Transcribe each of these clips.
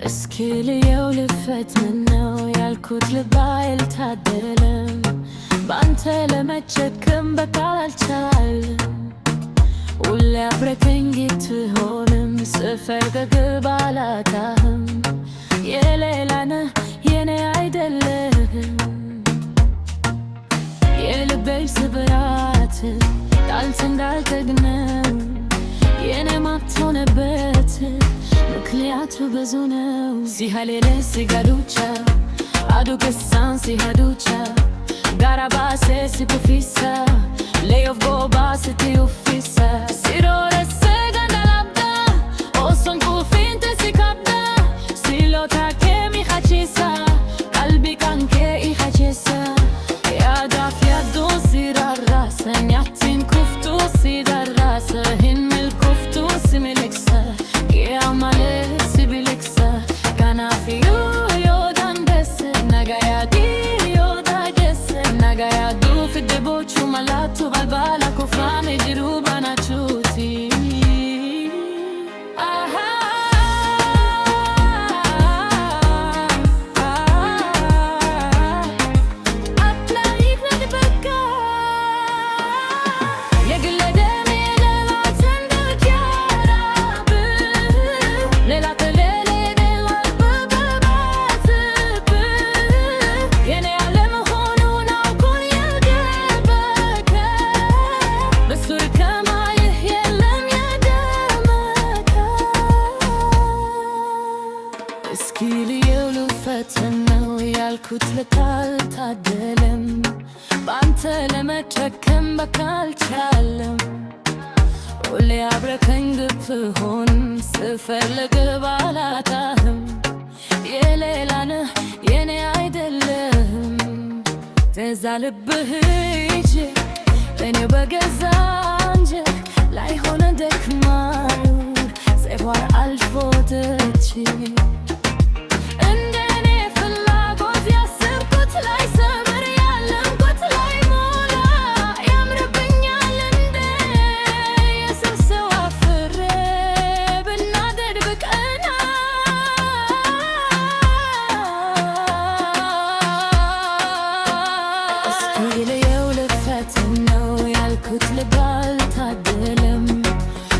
እስኪልየው ልፈት ምነው ያልኩት ልብ አልታደለም ባንተ ለመቸከም በቃል አልቻልም ሁሌ አብረከኝ ትሆንም ስፈልግ ባላጣህም የሌላ ነህ የኔ አይደለህም የልቤ ስብራት ጣልት እንዳልተግነው የኔ ማትሆነበት ምክንያቱ ብዙ ነው ሲሃሌለ ሲጋዱቻ አዱከሳን ሲሃዱቻ ጋራባሴ ሲኩፊሳ ሌዮፍ ጎባ ሲቲዩፊሳ ሲሮረሰ ገንዳላብዳ ኦሶን ኩፊንተ ሲካብዳ ሲሎታኬ ሚኻቺሳ ቀልቢ ቀንኬ ኢኻቼሳ ያዳፍ ያዱ ሲራራሰ ኛቲን ኩፍቱ ሲዳራሰ ሂንሚል ኩፍቱ ሲሚልክሰ ጊያማሌ ሲቢልክሰ ካናፊዩ ዮዳንደሰ ነጋያዲ Fidebochu malatu balbala kufame jiruba na chuti እስኪልየው ልፈትነው ያልኩት ልካል ታደለም ባንተ ለመቸከም በቃል ቻለም ሁሌ አብረከኝ ብትሆን ስፈልግ ባላጣህም የሌላ ነህ የኔ አይደለህም ተዛ ልብህ ይዤ እኔው በገዛ አንጀት ላይ ሆነ ደክማዩ ሴፏር አልፎ ትቼ እስኪልየው ልፈትነው ያልኩት ልብ አልታደለም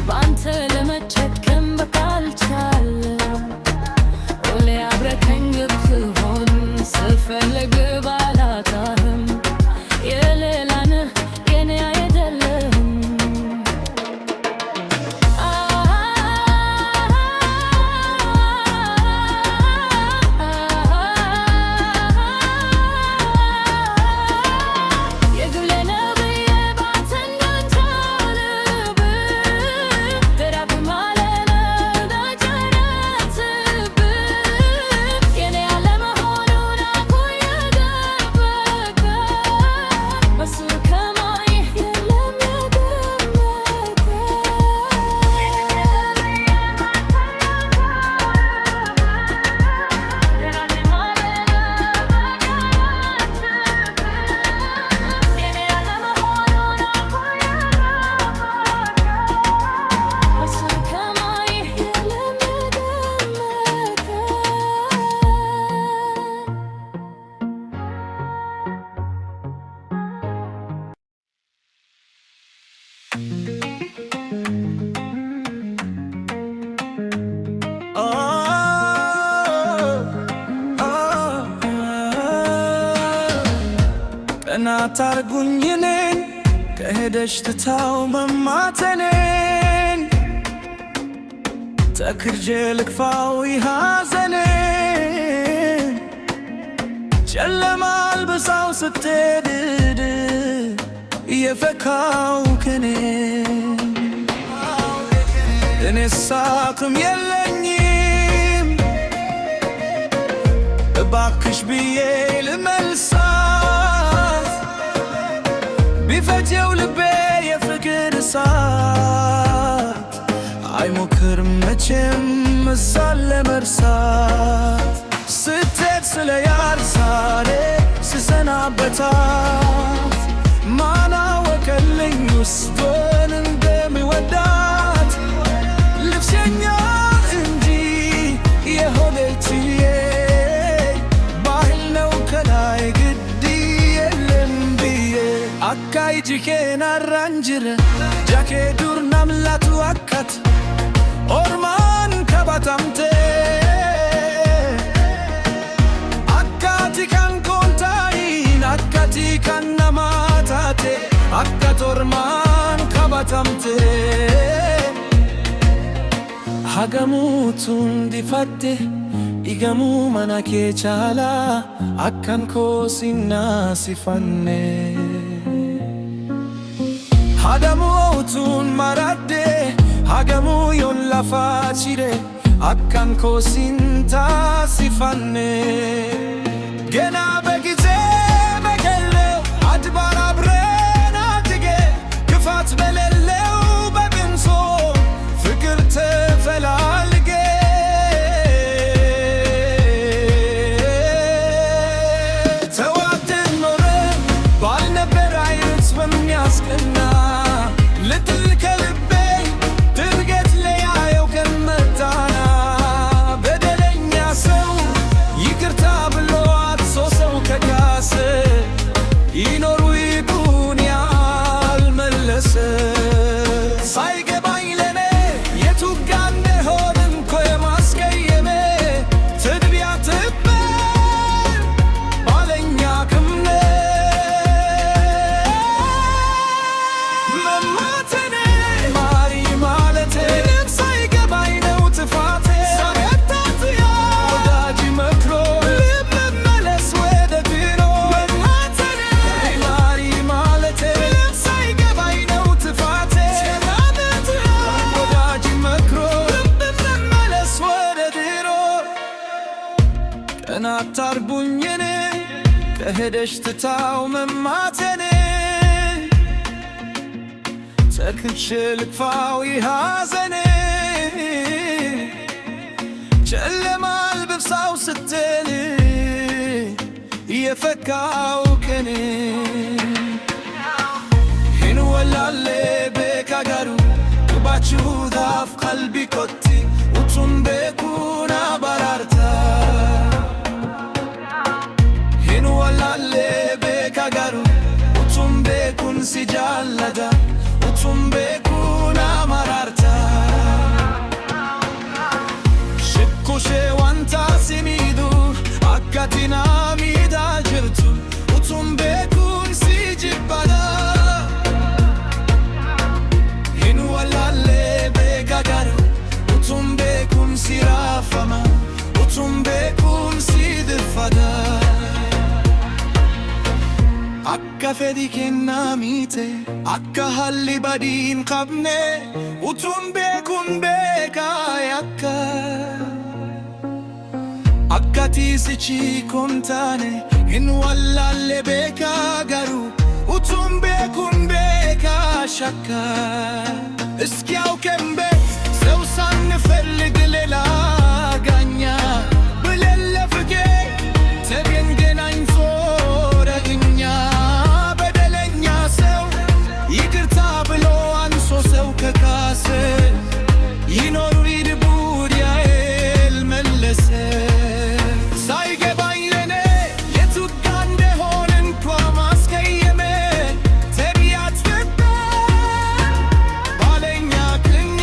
ባንተ ለመቸከም በቃል ቻለም ሁሌ አብረከኝ ብትሆን ስፈልግ ባላጣህም የሌላ ነህ የኔ አይደለህም እናታርጉኝ እኔን ከሄደሽ ትታው መማተኔን ተክርጄ ልክፋው ሐዘኔን ጨለማ አልብሳው ስትሄድ እየፈካው ከኔ እኔስ አቅም የለኝም እባክሽ ብዬ ልመልሳት ቢፈጀው ልቤ የፍቅር እሳት አይሞክርም መቼም እሷን ለመርሳት ስትሄድ ስለያር ዛሬ ስሰናበታት ውስጡን እንደሚወዳት ልብሰኛ እንጂ የሆነችዬ ባህል ነው ከላይ ግድ የለም ብዬ አካይ ጂኬን አራንጅረ ጃኬ ዱር ናምላቱ አካት ኦርማን ከባታምቴ አካቲ ካንኮንታይን አካቲ ካናማታቴ አካት ኦርማን ከባታምቴ ሀገሙቱን ዲፋቴ ኢገሙ መናኬ ቻላ አካን ኮሲና ሲፋኔ ሀደሙቱን ማራዴ ሀገሙ ዮን ላፋቺሬ አካን ኮሲንታ ሲፋኔ ገና በጊዜ በገለው አድባር አብረን አድጌ ክፋት በሌለው በብንሶ ፍቅር ተፈላልጌ ተዋደን ኖረን ባልነበር አይነት በሚያስቀና ልትል ከልቤ ድርገት ለያየው ከመጣና በደለኛ ሰው ይቅርታ ብሎ አጥሶ ሰው ከካሰ ይኖሩ ይዱን ያልመለሰ ሳይገባኝ ለኔ የቱ ጋ እንደሆን እንኮ የማስቀየሜ ትድቢያ ትበል ባለኛ ክምኔ መማተኔ ማሪ ማለቴ ምንም ሳይገባኝ ነው ጥፋቴ ሳያታትያ ወዳጅ መክሮ ልብ መመለስ ወደ ድሮ መማተኔ ማሪ ማለቴ ምንም ሳይገባኝ ነው ጥፋቴ ሳያታትያ ወዳጅ መክሮ ልብ መመለስ ወደ ድሮ ቀን አታርጉኝ እኔ ከሄደሽ ትታው መማተኔ ተክቼ ልክፋው ይሐዘኔ ጨለማ ልብሳው ስትል የፈካው ከኔ ሂን ወላሌ ቤካጋሩ ባችሁ ዳፍ ቀልቢ ኮቲ utuun beekuun abaraarta hin walaallee beeka garuu utuun beekuun si jaallata utuun beekuun amaraarta shikkushee wanta si miidhu akkati naa miidhaa jirtu utuun beekuun si jibbata hin walaallee beeka garuu utuun beekuun si raafama utuun beekuun si dirfata akka fedhi kennaa miite akka haalli badiin qabne utuun beekuun beekaa yakka akka tiisichi kontaane hin wallaalle beekaa garuu utuun beekuun beekaa shakka እስኪያው ከንቤት ሰው ሳንፈልግ ሌላ ጋኛ ብለለ ፍቄ ተገንገናኝቶ ረግኛ በደለኛ ሰው ይቅርታ ብሎ አንሶ ሰው ከካሰ ይኖሩ ይድቡድ ያኤል መለሰ ሳይገባኝ ለኔ የቱ ጋ እንደሆን እንኳ ማስቀየሜ ተቢያት ፍቅር ባለኛ ክኛ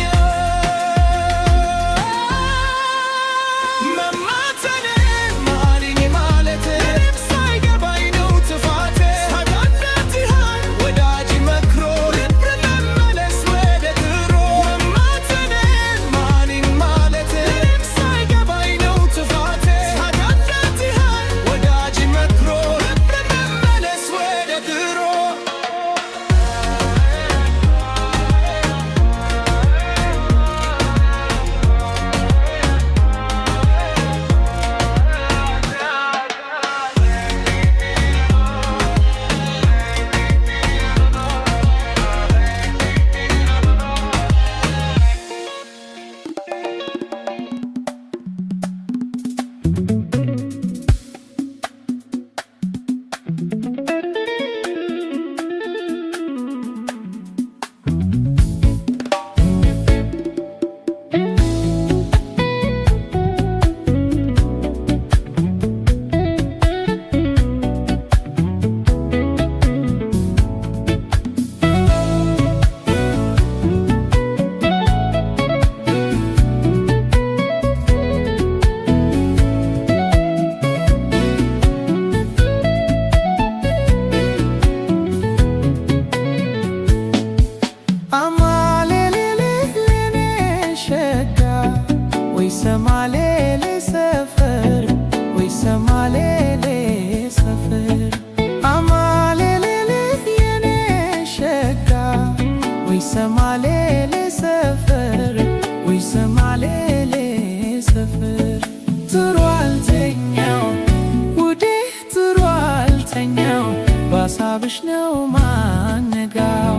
ነው ማነጋው።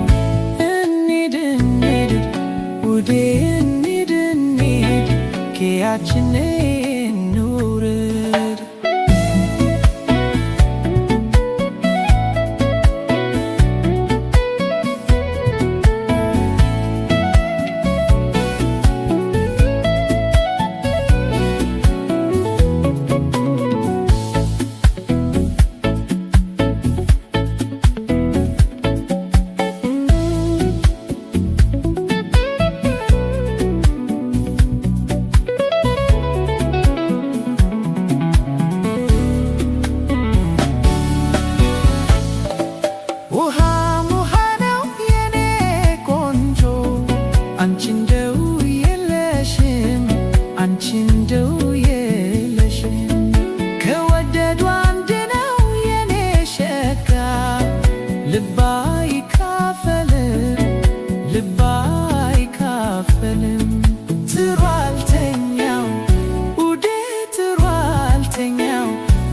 እንሂድ እንሂድ ውዴ እንሂድ እንሂድ ከያችንን እንውረድ።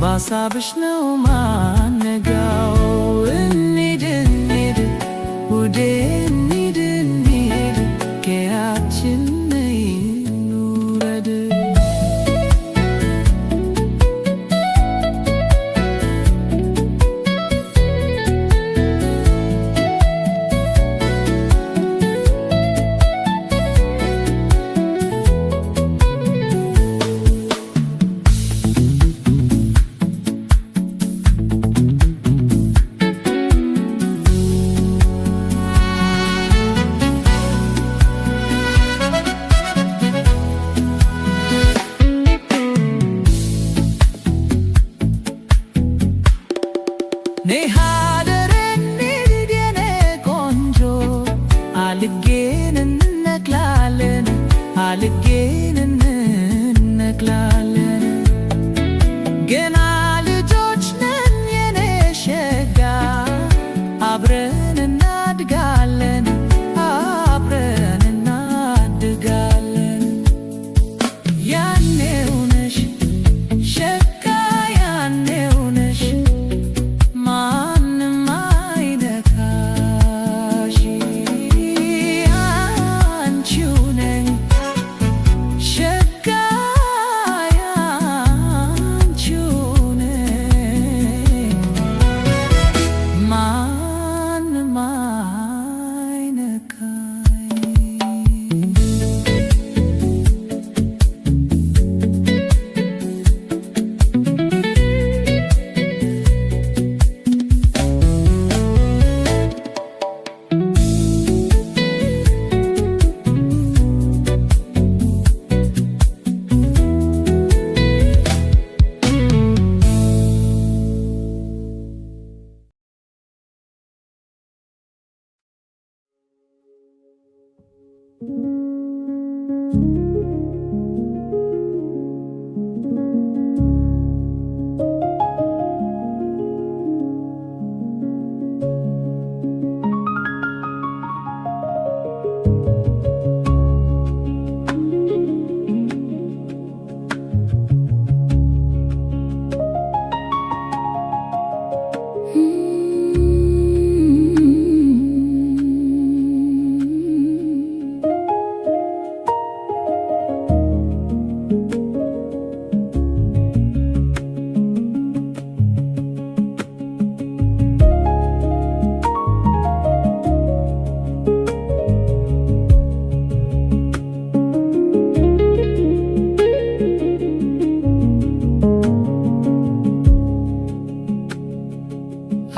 ባሳብሽ ነው ማነጋው። እንሂድ እንሂድ ውዴ እንሂድ እንሂድ ከያችን እንውረድ። ነሃደር እንሂድ የኔ ቆንጆ አልጌን እንነቅላለን አልጌን እንነቅላለን። ገና ልጆች ነን የኔ ሸጋ አብረን እናድጋለን አብረን እናድጋለን። ያኔው ነሽ ሸጋ ያኔው ነሽ ማንም አይነካሽ አንቺው ነኝ ሸጋ አንቺው ነኝ ማንም አይነካኝ።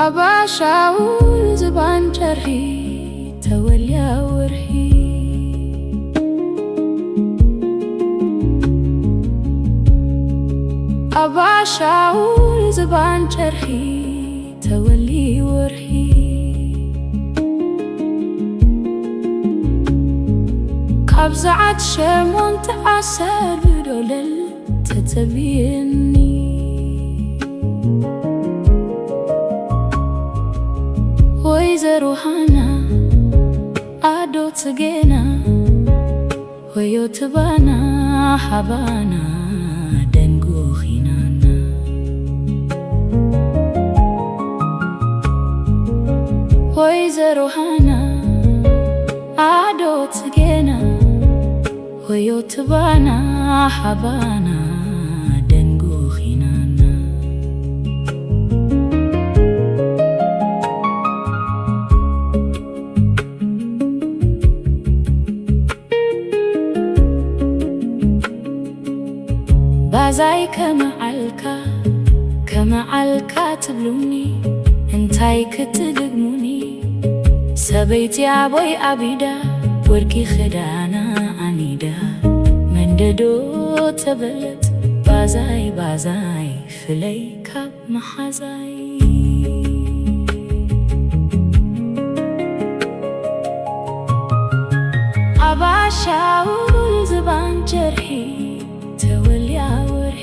አባሻውል ዝባን ጨርሂ ተወልያ ወርሂ አባሻውል ዝባን ጨርሂ ተወሊ ወርሂ ካብዛዓት ሸሞን ተዓሰር ብዶለል ተተብየኒ ወይዘሮ ሃና አዶ ትጌና ወዮ ትባና ሃባና ደንጎ ኺናና ወይዘሮ ሃና አዶት ገና ወዮት ባና ሃባና ደንጎ ኺናና ባዛይ ከመዓልካ ትብሉኒ እንታይ ክትድግሙኒ ሰበይቲ አቦይ አቢዳ ወርቂ ኽዳና አኒዳ መንደዶ ተበለት ባዛይ ፍለይ ካብ መሓዛይ አባሻውል ዝባን ጀርሒ ተወልያ ወርሒ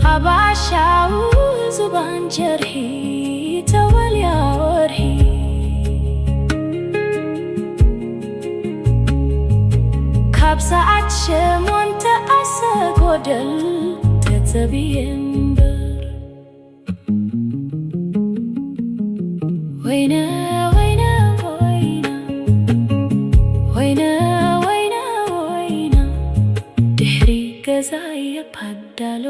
አባሻውል ዝባን ጀርሒ ተወልያ ወርሒ ካብ ሰዓት ሸሞንተ አሰጎደል ተጸብየ እምበር ወይነ ወይነ ወይነ ወይነ ወይነ ወይነ ድሕሪ ገዛየ ፓዳሎ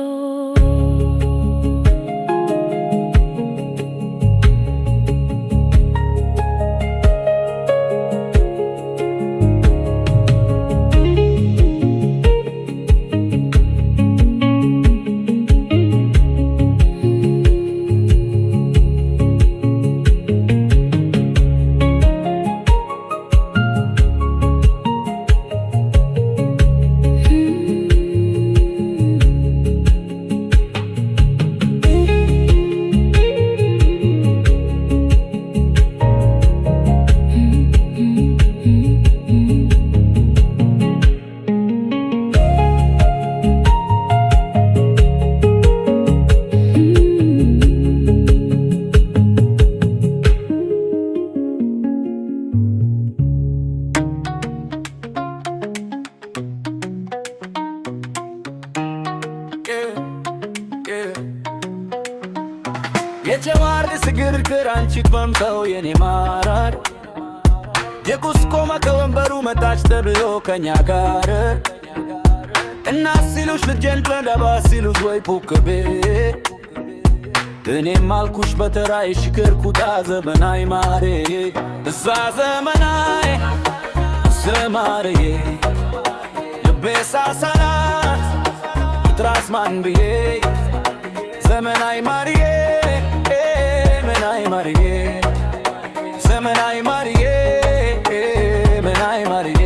የጀማር ስግር ክራንቺት በምተው የኔ ማራር የቁስቆመ ከወንበሩ መጣች ተብሎ ከኛ ጋር እና ሲሉሽ ልጀንት ለባ ሲሉሽ ወይ ፑክቤ እኔም አልኩሽ በተራይ ሽክርኩታ ዘመናይ ማሬ እዛ ዘመናይ ዘማሬ ልቤ ሳሳላት ትራስ ማን ብዬ ዘመናይ ማሪዬ ማሪዬ ዘመናይ ማሪዬ መናይ ማሪዬ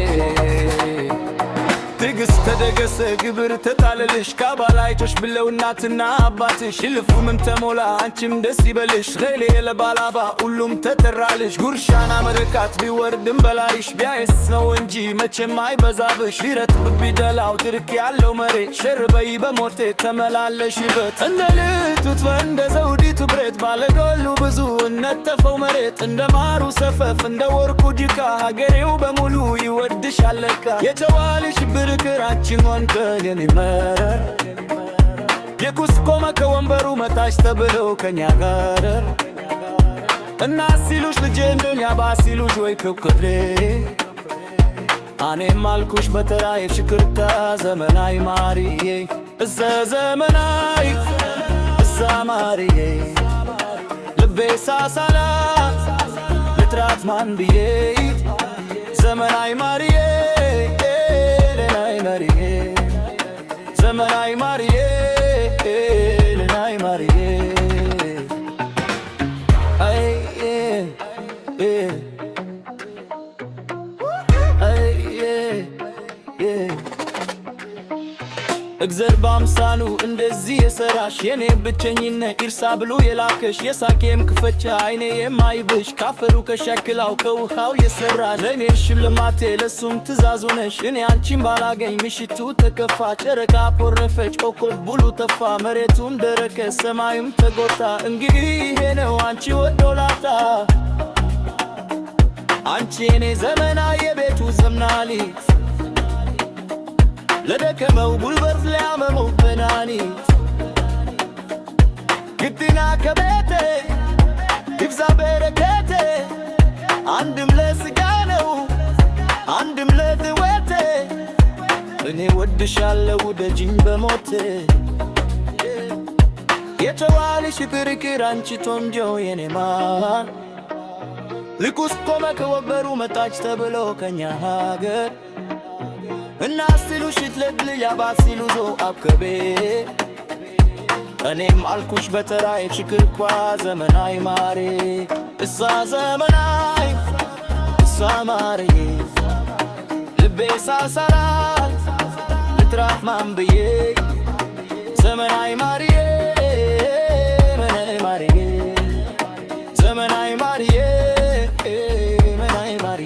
ትግስት ተደገሰ ግብር ተጣለልሽ ካባላይቶሽ ብለው እናትና አባትሽ ልፉምም ተሞላ አንቺም ደስ ይበልሽ ሌሌ ለባላባ ሁሉም ተጠራልሽ ጉርሻና መርካት ቢወርድም በላይሽ ቢያይስ ነው እንጂ መቼም አይበዛብሽ ቢረጥብ ቢደላው ትርክ ያለው መሬት ሸርበይ በሞቴ ተመላለሽበት እንደ ልቱት እንደ ዘውዲቱ ብረት ባለጎሉ ብዙ እነተፈው መሬት እንደ ማሩ ሰፈፍ እንደ ወርቁ ዲካ ሀገሬው በሙሉ ይወድሻል ለካ የተዋልሽ ብርክራችን ወንከን የኔመረ የቁስቆመ ከወንበሩ መጣች ተብለው ከኛ ጋር እና ሲሉሽ ልጄ እንደኛ ባሲሉሽ ወይ ክብክሬ እኔም አልኩሽ በተራዬ ሽክርታ ዘመናይ ማሪዬ እዛ ዘመናይ እዛ ማሪዬ ልቤ ሳሳላት ልትራት ማን ብዬ ዘመናይ ማሪዬ ማሪዬ ዘመናይ ማሪዬ ለናይ ማሪዬ አይ እግዘር በአምሳሉ እንደዚህ የሰራሽ የኔ ብቸኝነት ኢርሳ ብሎ የላከሽ የሳቄም ክፈቻ አይኔ የማይብሽ ካፈሩ ከሸክላው ከውሃው የሰራ ለኔ ሽልማቴ ለሱም ትእዛዙ ነሽ እኔ አንቺን ባላገኝ ምሽቱ ተከፋ ጨረቃ ኮረፈች ኮከብ ብሉ ተፋ መሬቱም ደረቀ ሰማዩም ተጎታ እንግዲህ ይሄ ነው አንቺ ወዶላታ አንቺ የኔ ዘመናዊ የቤቱ ዘምናሊት ለደከመው ጉልበት ሊያመመው በናኒት ግድና ከቤቴ ይብዛ በረከቴ አንድም ለሥጋ ነው አንድም ለሕይወቴ እኔ ወድሻለሁ ውደጂኝ በሞቴ የተዋልሽ ፍቅር አንቺ ቶንጆ የኔ ማር ልኩስ ቆመ ከወበሩ መጣች ተብሎ ከኛ ሀገር እናስሉ ሽትለትል ያባሲሉ ዞ አከቤ እኔም አልኩሽ በተራይ ችክርኳ ዘመናይ ማሬ እሳ ዘመናይ እሳ ማሬ ልቤ ሳሳራል ልትራፍ ማንብዬ ዘመናይ ማሬ መናይ ማሬ ዘመናይ ማሬ መናይ ማሬ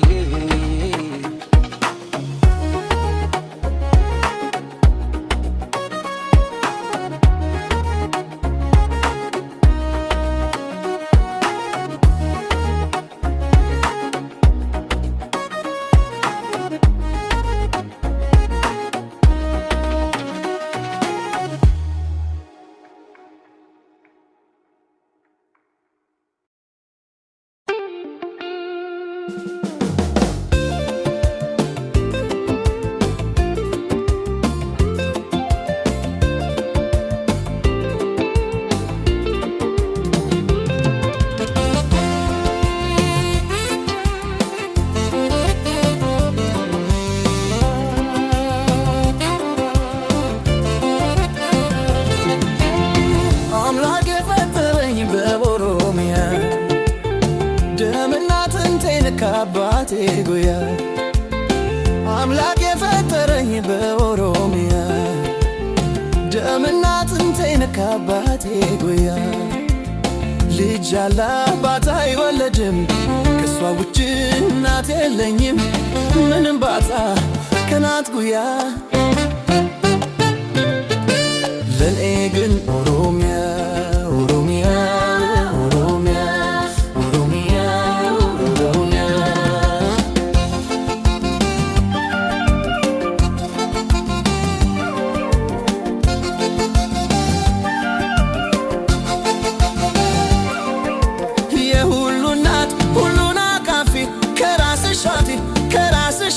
አባቴ ጉያ አምላክ የፈጠረኝ በኦሮሚያ ደምና አጥንቴን ከአባቴ ጉያ ልጅ ያለ አባት አይወለድም ከሷ ውጭ እናት የለኝም ምንም ባጣ ከናት ጉያ ለኔ ግን ኦሮሚያ ኦሮሚያ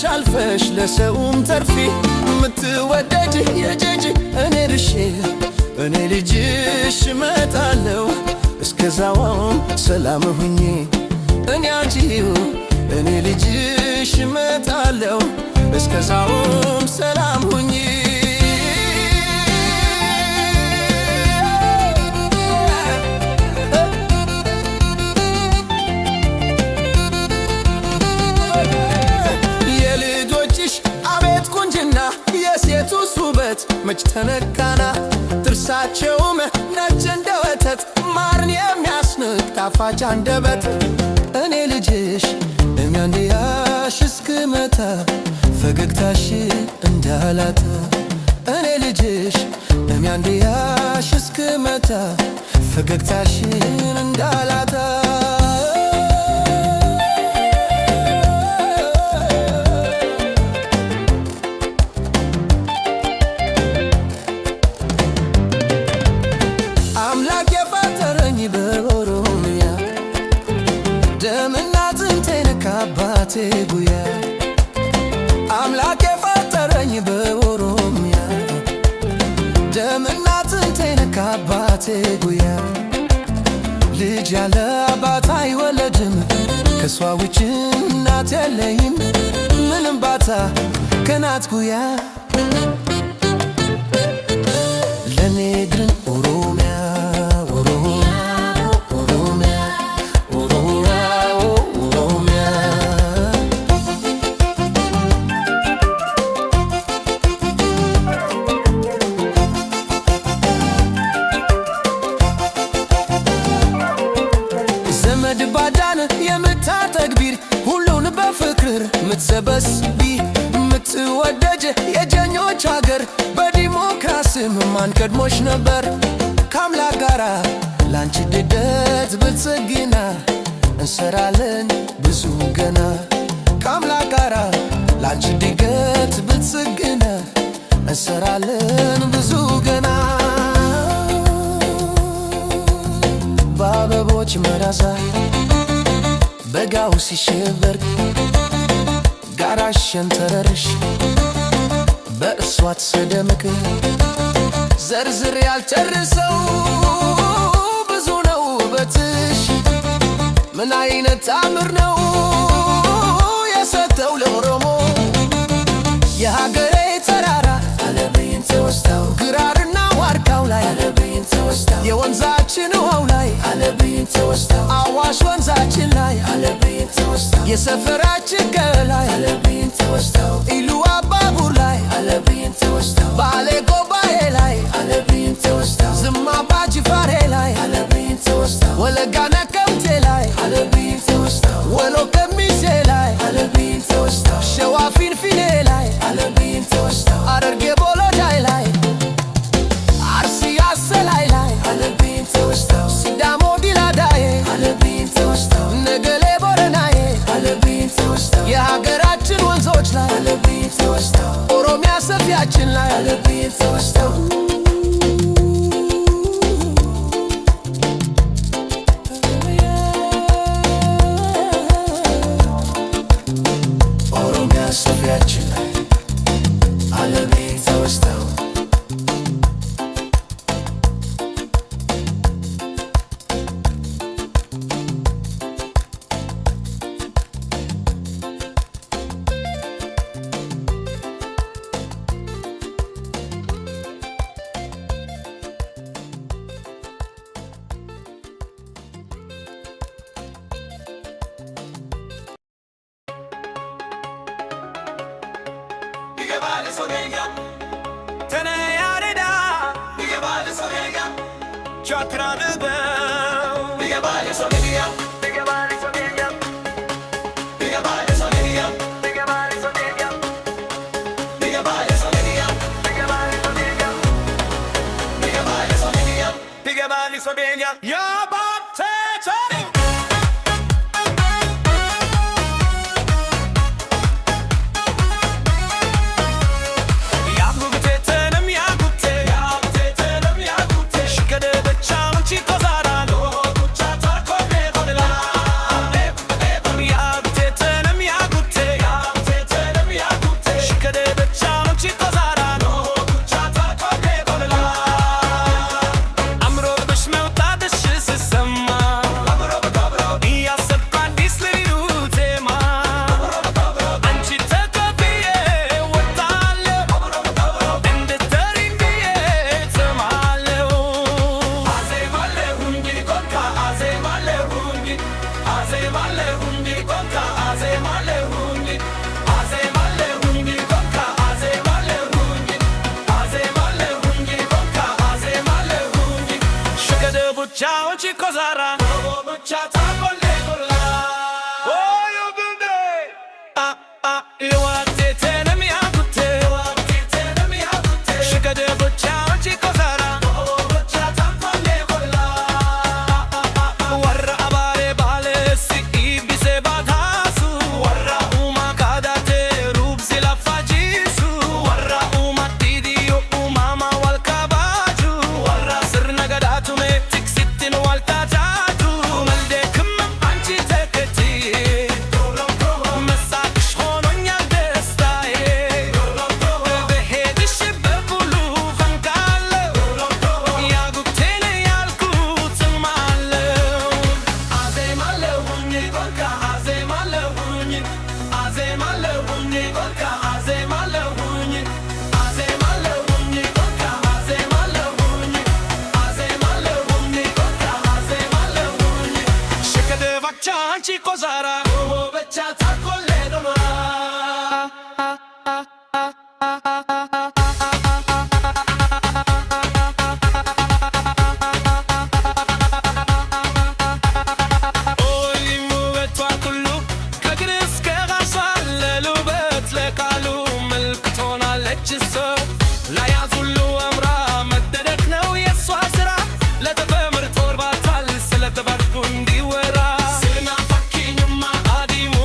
አልፈሽ ለሰውም ተርፊ ምትወደጅ የጀጅ እኔ ርሼ እኔ ልጅሽ እመጣለሁ እስከዛውም ሰላም ሁኚ እኔ አንቺው እኔ ልጅሽ እመጣለሁ እስከዛውም ሰላም ሁኚ መች ተነካና ጥርሳቸውም ነጭ እንደ ወተት ማርን የሚያስንቅ ጣፋጭ አንደበት እኔ ልጅሽ የሚያንድያሽ እስክመታ ፈገግታሽ እንዳላታ እኔ ልጅሽ የሚያንድያሽ እስክመታ ፈገግታሽን እንዳላታ አባቴ ጉያ አምላክ የፈጠረኝ በኦሮሚያ ደምና አጥንቴን ከአባቴ ጉያ ልጅ ያለ አባት አይወለድም ከሷ ውጭ እናት የለኝም ምንም ባታ ከናት ጉያ ለኔ ግን ኦሮሚያ ባዳን የምታተግቢር ሁሉን በፍቅር ምትሰበስቢ ምትወደጅ የጀኞች ሀገር በዲሞክራሲም ማን ቀድሞሽ ነበር ከአምላክ ጋራ ላንቺ ድደት ብልጽግና እንሰራለን ብዙ ገና ከአምላክ ጋራ ላንቺ ድገት ብልጽግና እንሰራለን ብዙ ገና የዛፎች መራዛ በጋው ሲሸበር ጋራሽ ሸንተረርሽ በእሷት ስደምቅ ዘርዝር ያልጨርሰው ብዙ ነው ውበትሽ ምን አይነት ታምር ነው የሰጠው ለኦሮሞ የሀገሬ ተራራ አለብኝ ተወስታው ግራርና ዋርካው ላይ አለብኝ ተወስታው የወንዛችን ውሃው ላይ አለብኝ ተወስታው አዋሽ ወንዛችን ላይ አለብኝ ተወስታው የሰፈራችን ገላይ አለብኝ ተወስታው ኢሉ አባቡር ላይ አለብኝ ተወስታው ባሌ ጎባዬ ላይ አለብኝ ተወስታው ዝማ ባጅፋሬ ላይ አለብኝ ተወስታው ወለጋ ነቀምቴ ላይ አለብኝ ተወስታው ወሎ ከሚሴ ላይ አለብኝ ተወስታው ሸዋ ፊንፊኔ ላይ አለብኝ ተወስታው ሐረርጌ ቦሎዳይ ላይ አርሲ አሰላይ ላይ አለብኝ ተወስታው ሲዳሞ ዲላዳዬ አለብኝ ተወስታው ነገሌ ቦረናዬ አለብኝ ተወስታው የሀገራችን ወንዞች ላይ አለብኝ ተወስታው ኦሮሚያ ሰፊያችን ላይ አለብኝ ተወስታው ኦሮሚያ ሰፊያችን ላይ አለብኝ ተወስታው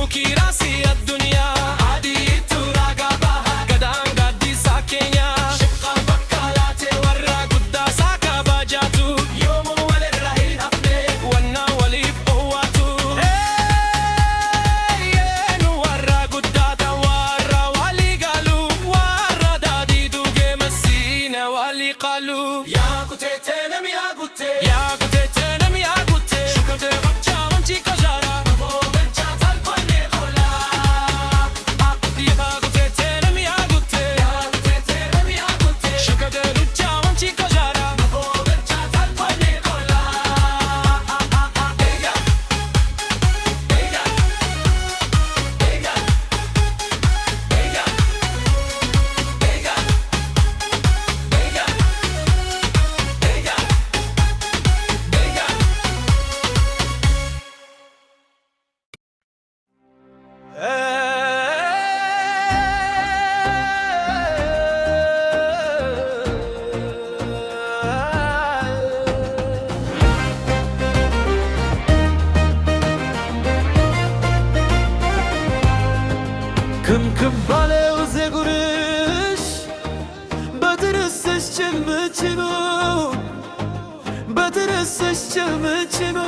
Kira ባለው ፀጉርሽ በትርስሽ ጭምጭኑ በትርስሽ ጭምጭኑ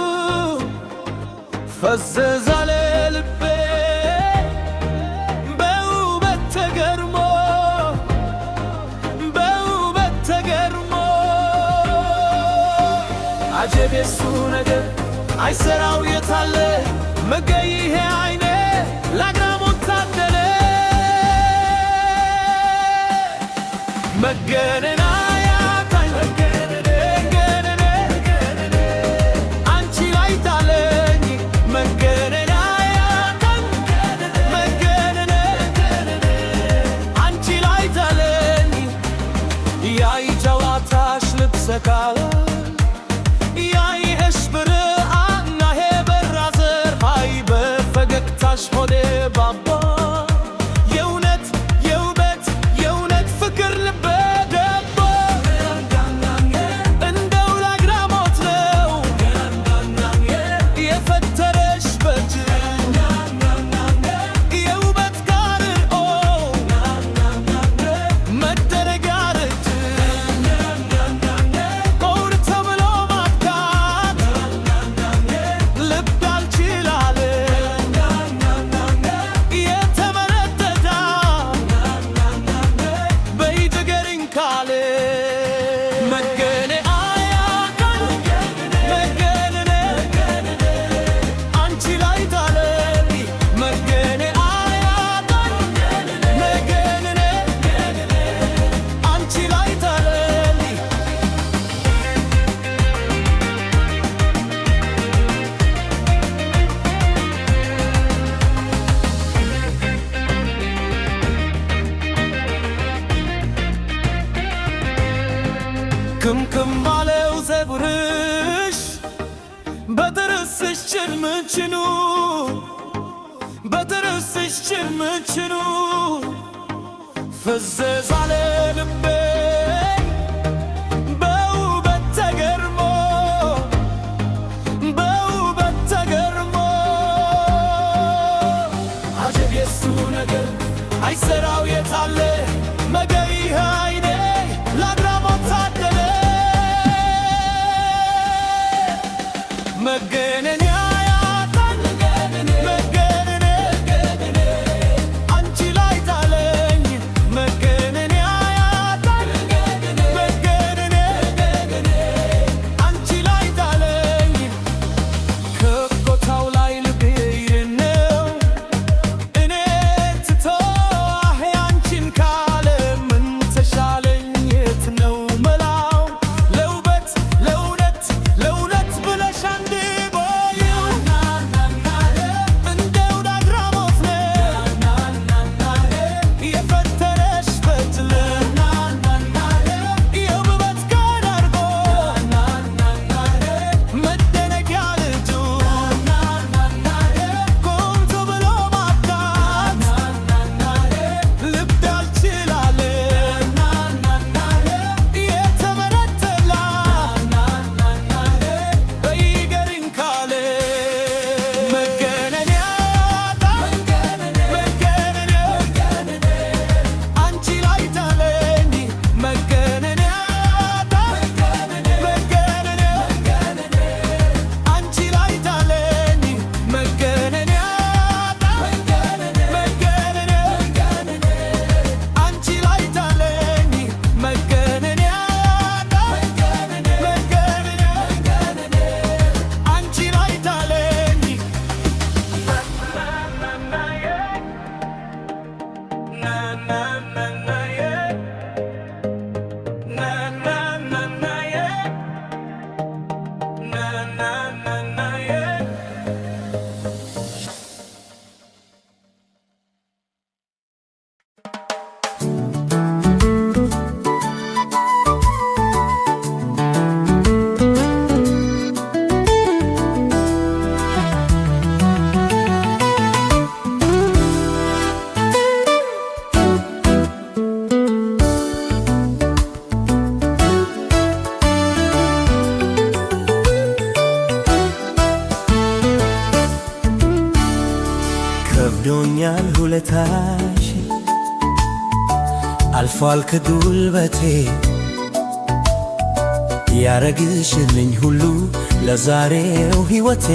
ፈዘዝ አለ ልቤ በውበት ተገርሞ በውበት ተገርሞ አጀብ የሱ ነገር አይሰራው የታለ መገይ ይሄ አይኔ ላግራሞት ታደለ መገነና ያታኝ መገነነ አንቺ ላይ ታለኝ መገነና ያታኝ መገነነ አንቺ ላይ ታለኝ ያይ ጨዋታሽ ልብሰካል ያይሽ ብርአና ሄ በራዘር ሃይ በፈገግታሽ ሆዴ ባባ የእውነት የውበት የእውነት ፍቅር ልቤ ገባ እንደው ላግራሞት ነው የፈጠረሽ በእጅ የውበት ጋርኦ መደረጊያ ርድ ቆውር ተብሎ ማጥቃት ልብ ያልችላል የተመረጠዳ በይትገርኝ ካለ መገነ አያካል መገነነ አንቺ ላይ ታለኝ መገነ አያካል መገነነ አንቺ ላይ ታለኝ ክምክም ባለው ፀጉርሽ በጥርስሽ ጭልምጭኑ በጥርስሽ ጭልምጭኑ ፈዘዝ አለ ልቤ በውበት ተገርሞ በውበት ተገርሞ አጀብ የሱ ነገር አይሰራው የታለ መገይ አይኔ ላግራሞት ታደለ መገነን ያያታል መገነነ አንቺ ላይ ታለኝ መገነን ያያታል መገነነ አንቺ ላይ ታለኝ ከኮታው ላይ ልቤ ነው እኔ ትቶ አሄ አንቺን ካለ ምን ተሻለኝ የት ነው መላው ለውበት ለእውነት ለእውነት ብለሽ አንድ ቦይው እንደው ላግራሞት ነው የፈጠረሽ በትል የውበት ጋር አድርጎ መደነቂያ ልጁ ቆንጆ ብሎ ማብቃት ልብ ያልችላል የተመረጠላ በይገርኝ ካለ መገነን ያጣል መገነን አንቺ ላይ ታለኝ መገነን ያጣል መገነን አንቺ ላይ ታለኝ መገነን ያጣል መገነን አንቺ ላይ ታለኝ መገነን ያጣል መገነን አንቺ ላይ ታለኝ ከብዶኛል ውለታሽ አልፏል ከጉልበቴ ያረግሽልኝ ሁሉ ለዛሬው ሕይወቴ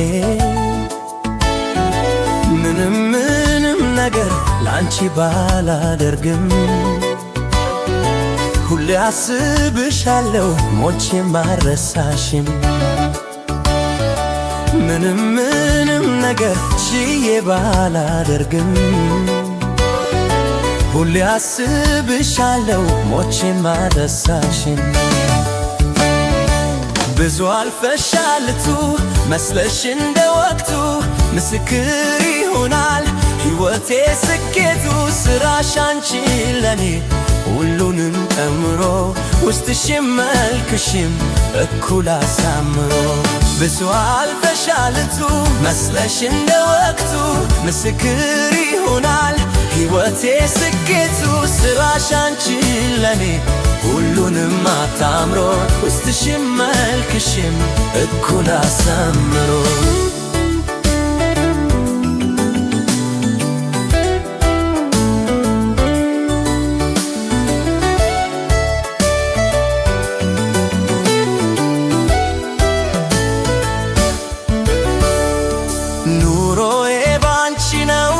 ምንም ነገር ላንቺ ባላደርግም ሁሌ አስብሻለሁ ሞቼም አልረሳሽም ምንም ነገር ችዬ ባላደርግም ሁሌ አስብሻለሁ ሞቼም አልረሳሽም ብዙ አልፈሻልቱ መስለሽ እንደ ወቅቱ ምስክር ይሆናል ሕይወቴ ስኬቱ ስራሽ አንቺ ለኔ ሁሉንም ጨምሮ ውስጥሽም መልክሽም እኩል አሳምሮ ብዙ አልፈሻልቱ መስለሽ እንደ ወቅቱ ምስክር ይሆናል ሕይወቴ ስኬቱ ስራሽ አንቺ ለኔ ሁሉንም አታምሮ ውስጥሽም መልክሽም እኩል አሳምሮ ኑሮዬ ባንቺ ነው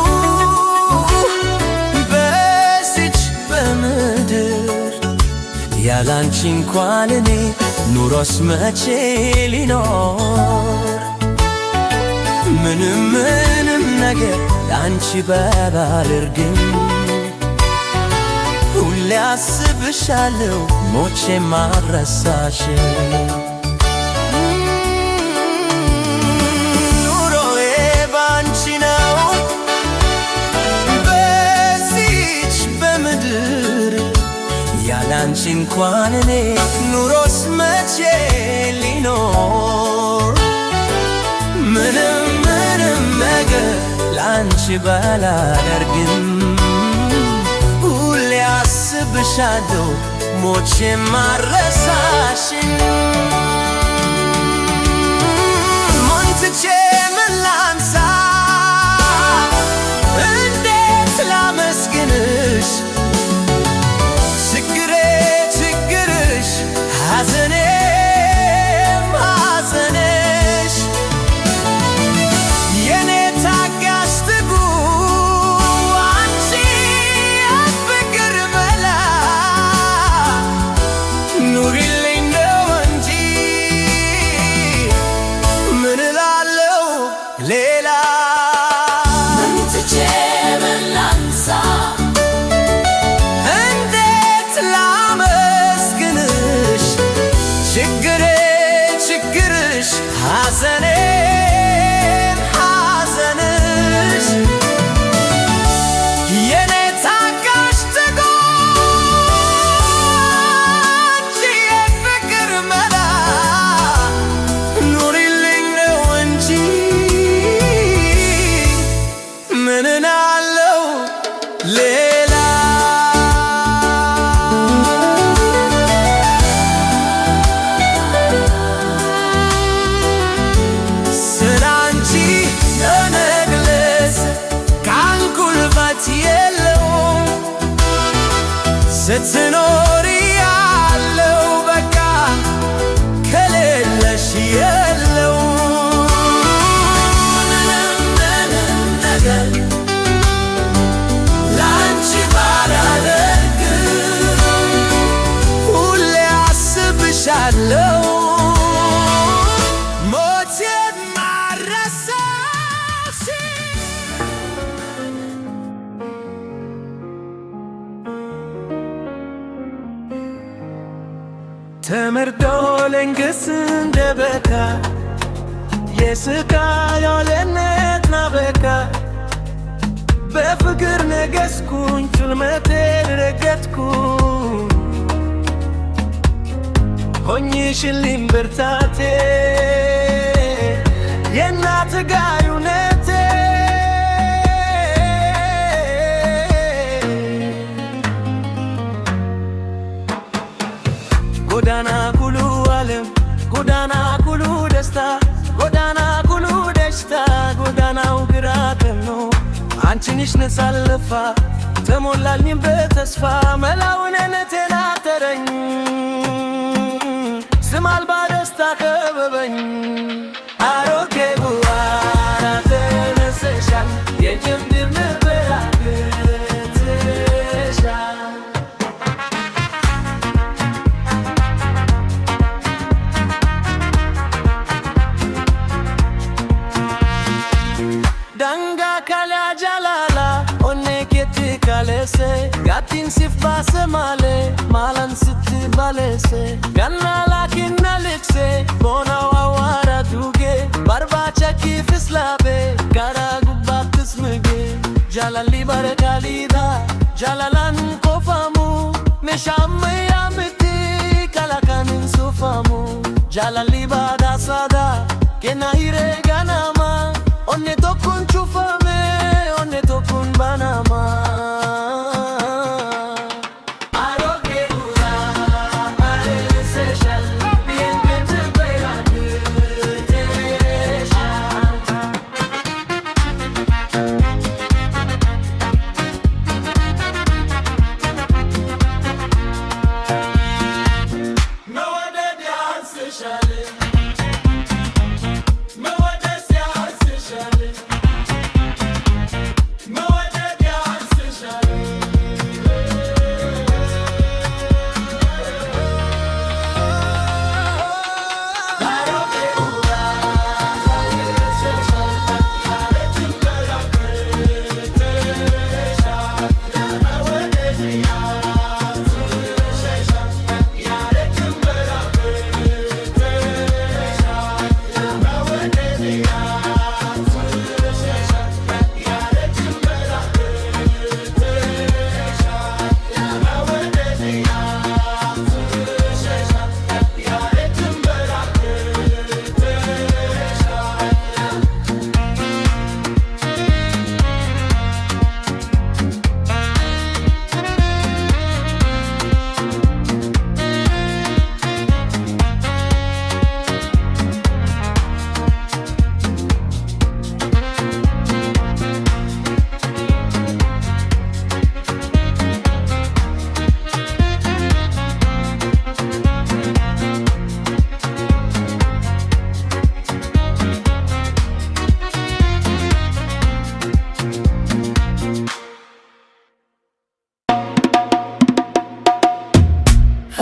በዚች በምድር ያላንቺ እንኳን እኔ ኑሮስ መቼ ሊኖር ምንም ነገር ላንቺ ባላደርግም ሁሌ አስብሻለሁ ሞቼም አልረሳሽም ያላንቺ እንኳን እኔ ኑሮስ መቼ ሊኖር ምንም ነገር ላንቺ ባላደርግም ሁሌ አስብሻለሁ ሞቼም አልረሳሽም ምን ትቼ ምን ላንሳ እንዴት ላመስግንሽ ሐዘኔም ሐዘንሽ የኔ ታጋሽ ትጉ አንቺ የፍቅር መላ ኑሪልኝ ነው እንጂ ምን እላለሁ ሌላ ምን ትቼ ምን ላንሳ ሐዘኔም ሐዘንሽ የኔ ታጋሽ ትጉ አንቺ የፍቅር መላ ኑሪልኝ ነው እንጂ ምን እላለሁ ሌላ ስትኖሪ ያለው በቃ ከሌለሽ የለው ምንም ነገር ላንቺ ባላደርግም ሁሌ አስብሻለሁ ሞቴን ማረሳሽ ተመርዶ ለንግስ እንደበካ የስቃይ አለነት ናበካ በፍቅር ነገስኩኝ ጭልመቴን ረገጥኩኝ ሆኝሽልኝ ብርታቴ የእናት ጋዩነቴ ጎዳና ኩሉ ዓለም ጎዳና ኩሉ ደስታ ጎዳና ኩሉ ደስታ ጎዳናው ግራ ቀኖ አንቺንሽ ነሳለፋ ተሞላልኝ በተስፋ መላውን ነቴና ተረኝ ስም አልባ ደስታ ከበበኝ አሮጌ ቡዋራ ተነሰሻል የጀምድር ነበራ ግትሻል ዳንጋ ካሊያ ጃላላ ኦኔ ኬት ካሌሴ ጋቲን ሲፍ ባሰ ማሌ ማላን ስትባሌሴ ጋና ላኪና ልክሴ ቦናው አዋራ ዱጌ ባርባቻ ኪፍስላቤ ጋራ ጉባትስ ምጌ ጃላሊ ባረካሊዳ ጃላላን ኮፋሙ ሜሻመ ያምቲ ካላካንን ሱፋሙ ጃላሊ ባዳ ሳዳ ኬና ሂሬ ጋናማ onne tokkun chufame onne tokkun banama aroge ura ale seshal bien bente bayra tesha no one dance seshal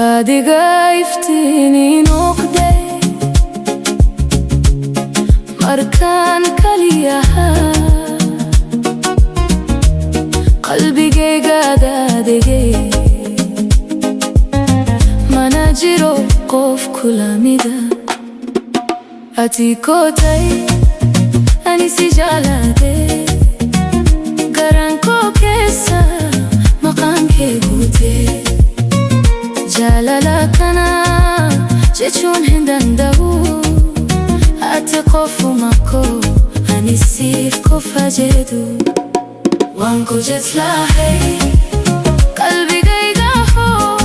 adiga iftini noqde markan kaliyaha qalbiga gadadege mana jiro qof kulamida atikotay anisi jalade garanko kesa maqam ke gute جلالك أنا جتشون هندندو أتقف ماكو أني سيف كوفا جدو وانكو جتلاهي قلبي قيدا هو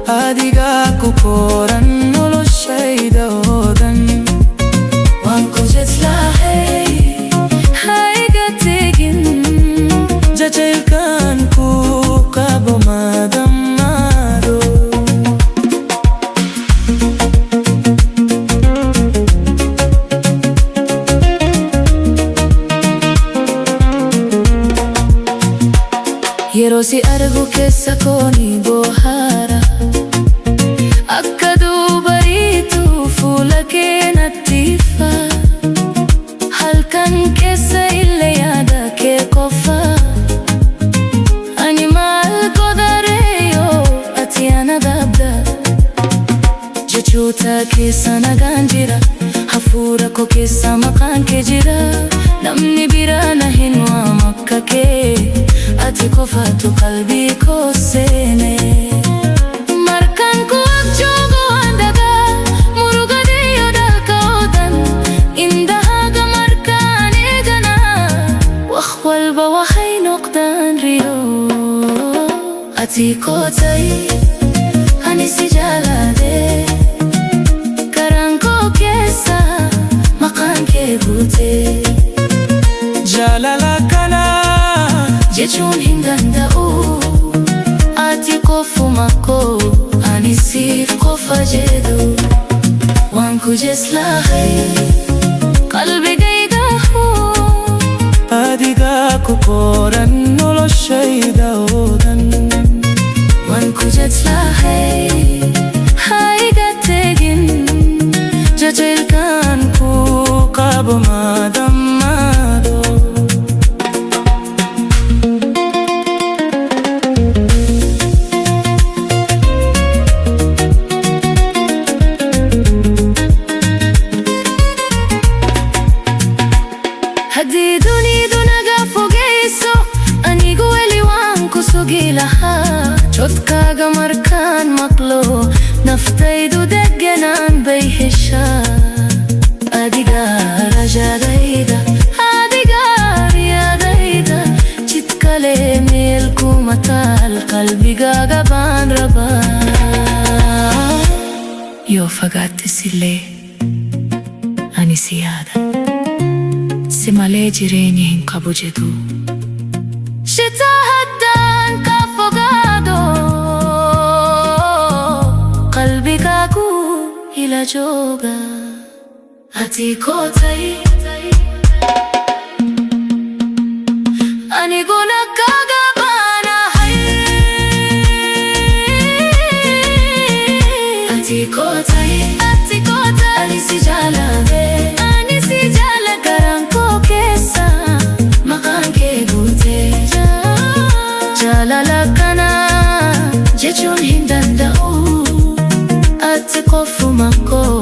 أديقا كوكورا نولو الشيدا ودن وانكو جتلاهي هاي قتيقن جاجيل كان كوكابو مادم Yerosi argu kessa koni bohara akkadu baritu fula ke natifa halkan kessa ille yada ke kofa animal kodareyo atiana dabda jechuta kessa naganjira hafura ko kessa maqan ke jira namni birana hinwa makka ke atikofatu qalbi ko sene markan ko abjogo andaga murugade yodalka odan indahaga markane gana wakhwal bawahay noqdan riyo atikotay anisi jalade karanko kesa maqan ke gute jalalakana jechuun hin danda'u. Ati qofuma koo ani siif qofa jedhu. Waan kujes lahay qalbigayga hoo adiga ku qoran noloshayda oodan. Waan kujes lahay haiga tegin jacaylkaan ku qabo madammaado. haddii dunidu naga fogeyso anigu weli waan ku sugi lahaa. codkaaga markaan maqlo naftaydu deganaan bay heshaa. adiga rajadayda adiga riyadayda jid kale meel kuma taal qalbigaaga baan rabaa. yoo fagaatte sillee ani si yaadan si malee jireenya hin qabu jedhu. shitaa haddaan ka fogaado qalbigaagu ila jooga. ati koo ta'i aniguna kaaga baanahay. ati koo ta'i ani si jaalladhe ani si jaalla garaan koo keessa maqaan kee guutee. jaalala kana jechuun hin danda'u. ati qofuma koo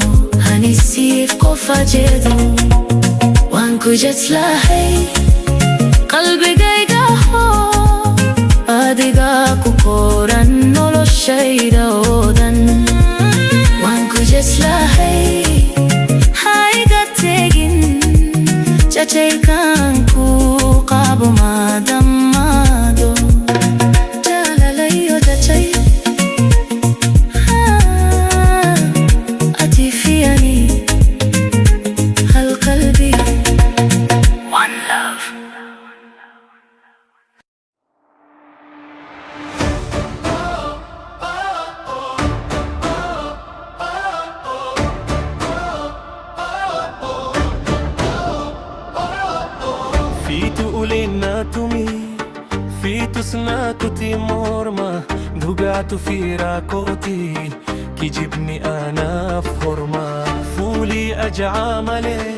ani siif qofa jedhu. waan kujes lahay qalbigayga hoo adiga ku qoran noloshayda oodan. waan kujes lahay haiga tegin jacaylkaan ku qabo madammaado. jaalalayo jacay ati fi ani hal qalbi. One love. fiitu uleenna tumi fiitu snaakuti morma dhugaatu fiiraa kooti kijibni anaaf horma. fuulii aja'aa malee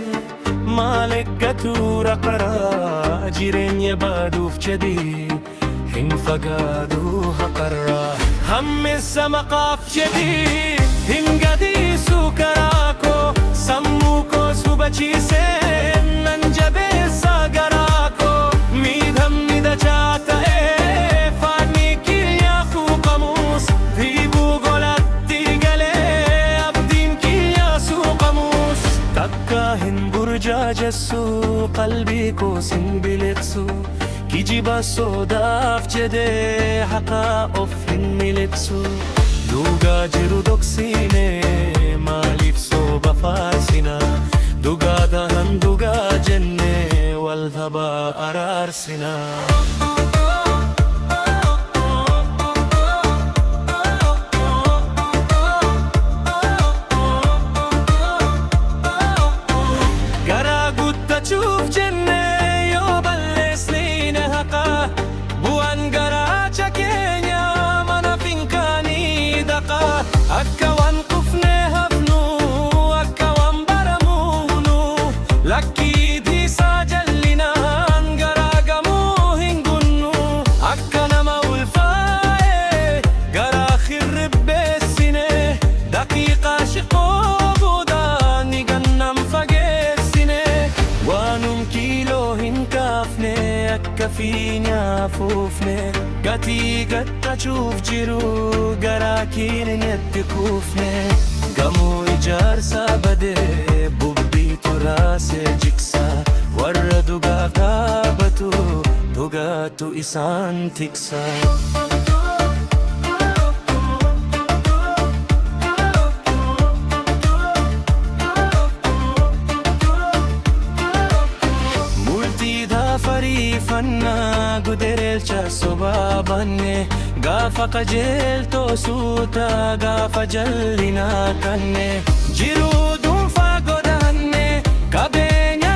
maal eeggatu raqaraa jireenya baaduuf jedhi hin fagaadu haqarraa. hammeessa maqaaf jedhi hin gadiisu karaa koo sammuu koos hubachiisee nan jabeessa garaa koo. miidhamni dachaa ta'ee faanni kiyyaa fuuqamus dhiibuu golatti galee abdiin kiyyaa suuqamus. takka hin burjaajessu qalbii koos hin biliqsu kijiba sodaaf jedhee haqaa of hin miliqsu. dhugaa jiru dhoksine maaliif soba faarsina dhugaadhaan dhugaa jenne wal taphaa araarsina. garaa guttachuuf jenne yoo balleessine haqa bu'aan garaacha keenya mana finkaanii daqa. akka waan kufne hafnu akka waan baramuunu lakkii dhiisaa jallinaan garaagamuu hin gunnu. akka nama ulfaa'e garaa hirribbeessine daqiiqaa shiqoo boodaan ni gannam fageessine. waanum kiiloo hin kaafne akka fiinyaa fuufne gatii gattachuuf jiru garaa kiinetti kuufne. gamoo ijaarsaa badee bubbiitu raasee jiksa warra dhugaa dhaabatu dhugaatu isaan tiksa. multiidhaa fariifa mannaa gudereelcha sobaa banne gaafa qajeeltoo suuta gaafa jallinaa kanne jiruu dhuunfaa godhanne qabeenya